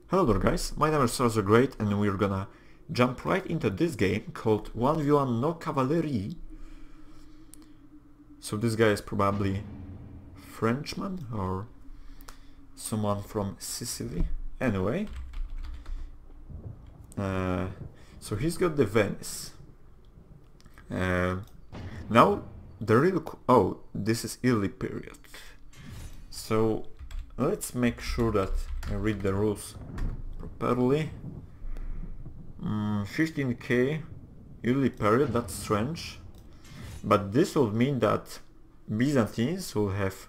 Hello there guys, my name is Cyrus the Great and we're gonna jump right into this game called 1v1 no cavalerie. So this guy is probably Frenchman or someone from Sicily. Anyway, so he's got the Venice. Now the real oh, this is early period. So let's make sure that I read the rules properly. 15k early period, that's strange. But this would mean that Byzantines will have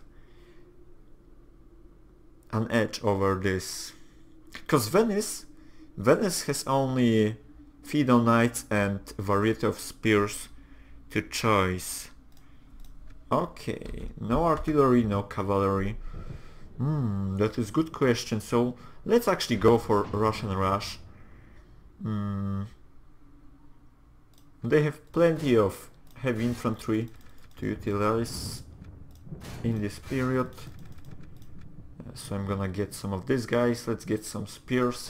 an edge over this. Because Venice has only feudal knights and a variety of spears to choice. Okay, no artillery, no cavalry. That is good question. So let's actually go for Russian rush. They have plenty of heavy infantry to utilize in this period. So I'm gonna get some of these guys. Let's get some spears.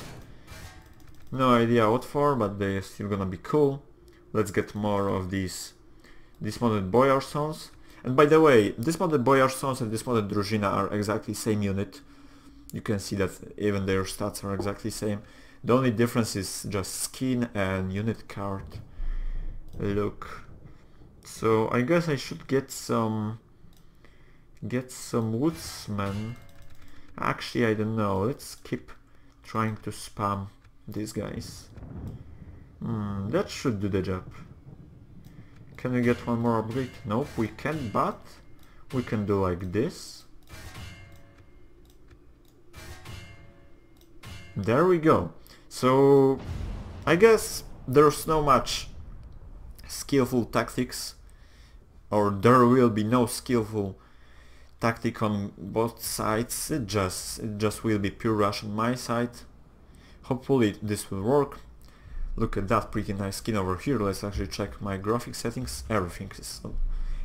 No idea what for, but they're still gonna be cool. Let's get more of these dismounted boyar sons. And by the way, dismounted boyar sons and dismounted druzhina are exactly same unit. You can see that even their stats are exactly same. The only difference is just skin and unit card. Look. So I guess I should get some woodsmen. Actually, I don't know. Let's keep trying to spam these guys. That should do the job. Can we get one more upgrade? Nope, we can't, but we can do like this. There we go. So I guess there's no much skillful tactics, or there will be no skillful tactic on both sides. It just will be pure rush on my side. Hopefully this will work. Look at that pretty nice skin over here. Let's actually check my graphic settings. Everything is on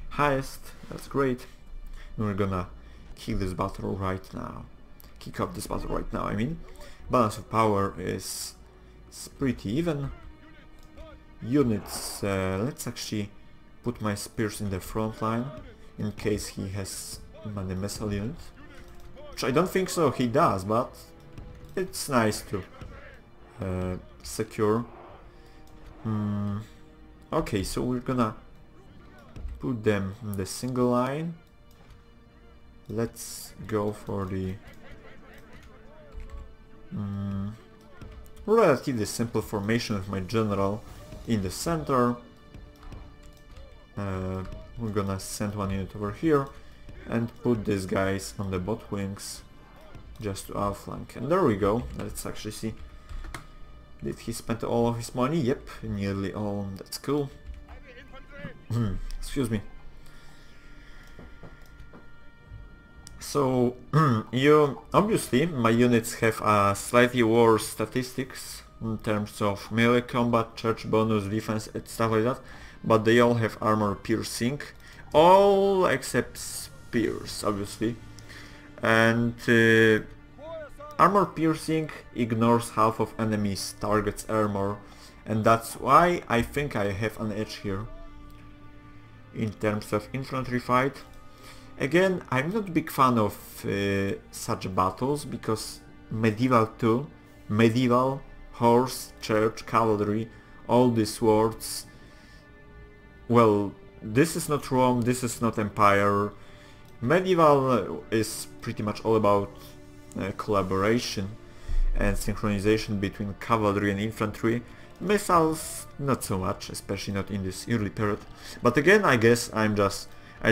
highest. That's great. And we're gonna kick this battle right now. Kick off this battle right now, I mean. Balance of power is pretty even. Units, let's actually put my spears in the front line in case he has many missile units. Which I don't think so he does, but it's nice to secure. Okay, so we're gonna put them in the single line. Let's go for the relatively simple formation with my general in the center. We're gonna send one unit over here and put these guys on the bot wings just to outflank. And there we go. Let's actually see. Did he spend all of his money? Yep, nearly all. That's cool. Excuse me. So, obviously my units have slightly worse statistics in terms of melee combat, charge bonus, defense, and stuff like that, but they all have armor piercing, all except spears, obviously. And armor piercing ignores half of enemies' target's armor, and that's why I think I have an edge here in terms of infantry fight. Again, I'm not a big fan of such battles because medieval, horse, church, cavalry, all these words. Well, this is not Rome, this is not Empire. Medieval is pretty much all about collaboration and synchronization between cavalry and infantry. Missiles, not so much, especially not in this early period. But again, I guess I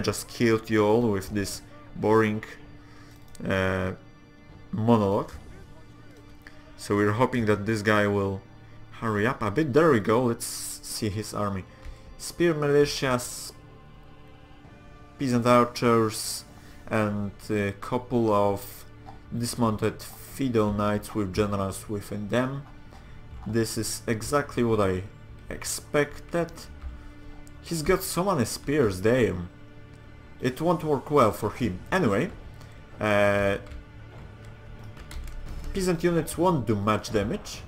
just killed you all with this boring monologue. So we're hoping that this guy will hurry up a bit. There we go, let's see his army. Spear militias, peasant archers, and a couple of dismounted feudal knights with generals within them. This is exactly what I expected. He's got so many spears, damn. It won't work well for him. Anyway, peasant units won't do much damage,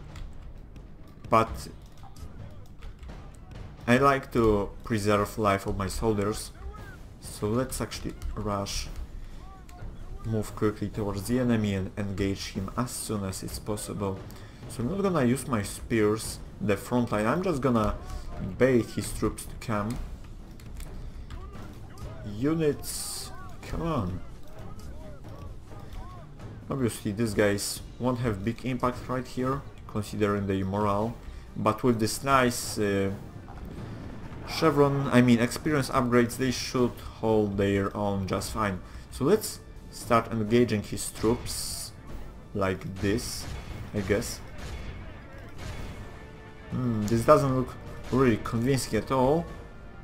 but I like to preserve life of my soldiers, so let's actually rush, move quickly towards the enemy and engage him as soon as it's possible. So I'm not gonna use my spears in the front line, I'm just gonna bait his troops to come. Units, come on. Obviously these guys won't have big impact right here, considering the morale, but with this nice experience upgrades, they should hold their own just fine. So let's start engaging his troops like this, I guess. This doesn't look really convincing at all,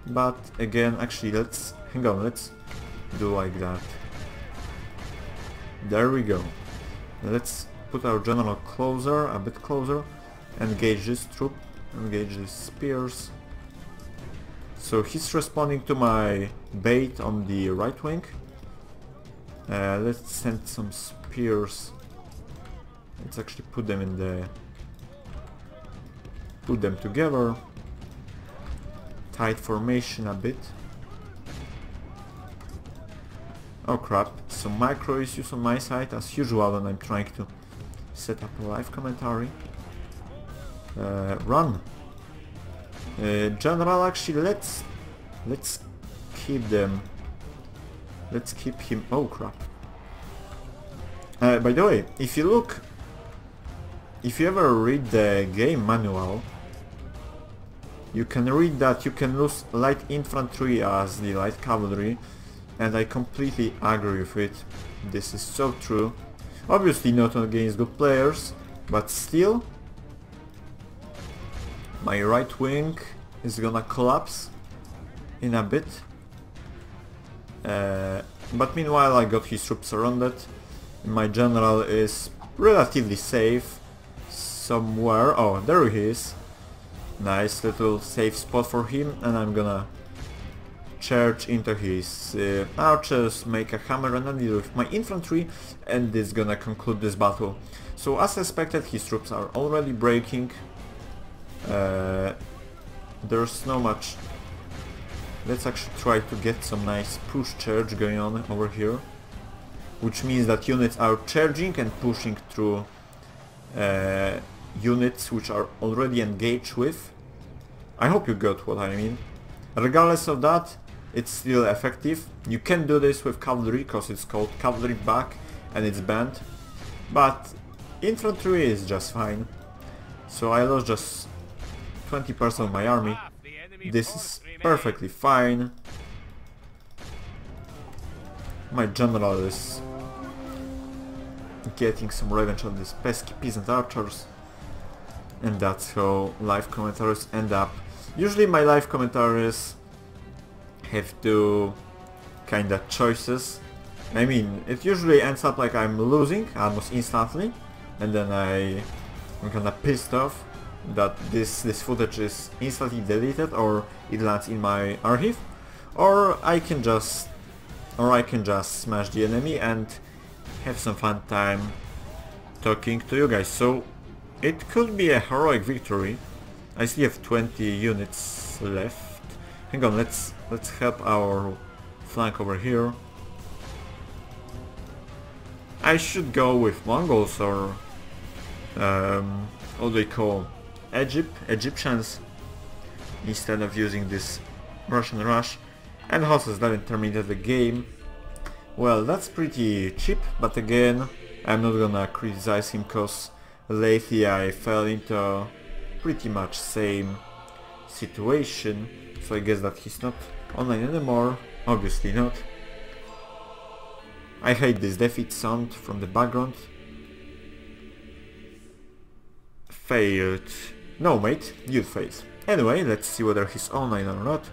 but again, actually let's do like that. There we go. Let's put our general closer, a bit closer, engage this troop, engage these spears. So he's responding to my bait on the right wing. Let's send some spears. Let's actually put them together. Tight formation a bit. Oh crap, some micro issues on my side as usual when I'm trying to set up a live commentary. Run! General, actually let's keep them. Let's keep him. Oh crap. By the way, if you ever read the game manual, you can read that you can lose light infantry as the light cavalry, and I completely agree with it. This is so true. Obviously not against good players, but still my right wing is gonna collapse in a bit. But meanwhile I got his troops surrounded. My general is relatively safe somewhere. Oh, there he is. Nice little safe spot for him, and I'm gonna charge into his archers, make a hammer and a deal with my infantry, and this is gonna conclude this battle. So as expected, his troops are already breaking. There's no much. Let's actually try to get some nice push charge going on over here, which means that units are charging and pushing through units which are already engaged with. I hope you got what I mean. Regardless of that, it's still effective. You can do this with cavalry because it's called cavalry back and it's banned, but infantry is just fine. So I lost just 20% of my army. This is perfectly fine. My general is getting some revenge on these pesky peasant archers, and that's how live commentaries end up. Usually my live commentaries have two kinda choices. I mean, it usually ends up like I'm losing almost instantly, and then I'm kinda pissed off that this footage is instantly deleted or it lands in my archive, or I can just smash the enemy and have some fun time talking to you guys. So it could be a heroic victory. I still have 20 units left. Hang on, let's help our flank over here. I should go with Mongols or what do they call Egyptians instead of using this Russian rush, and horses that terminated the game. Well, that's pretty cheap, but again, I'm not gonna criticize him cause lately I fell into pretty much same situation, so I guess that he's not online anymore. Obviously not. I hate this defeat sound from the background. Failed. No mate, you failed. Anyway, let's see whether he's online or not.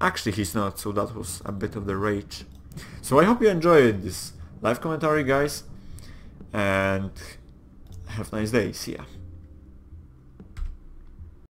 Actually he's not, so that was a bit of the rage. So I hope you enjoyed this live commentary, guys, and have a nice day. See ya.